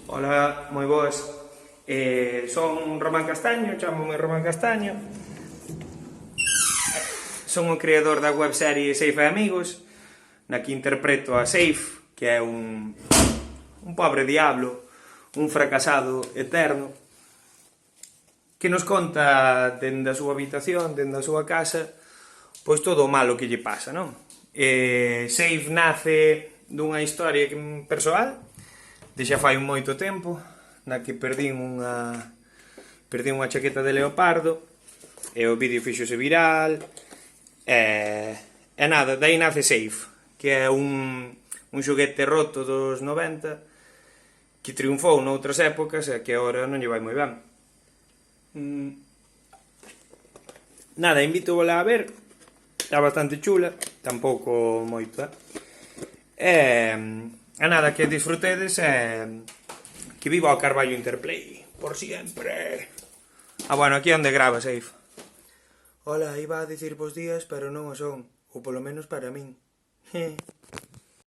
Ola, moi boas. Son Román Castaño, chámome Román Castaño. Son o creador da webserie Safe e Amigos, na que interpreto a Safe, que é un pobre diablo, un fracasado eterno, que nos conta dende a súa habitación, dende a súa casa, pois todo o malo que lle pasa, non? Safe nace dunha historia persoal, de xa fai un moito tempo, na que perdín unha chaqueta de leopardo, e o vídeo fíxose viral, e nada, dai nace Safe, que é un xoguete roto dos 90, que triunfou noutras épocas e que agora non lle vai moi ben. Nada, invito a ver, está bastante chula, tampouco moito, e nada, que disfrutedes e que viva o Carballo Interplay, por siempre. Bueno, aquí onde grava Safe. Hola, iba a dicir bos días, pero non o son, ou polo menos para min.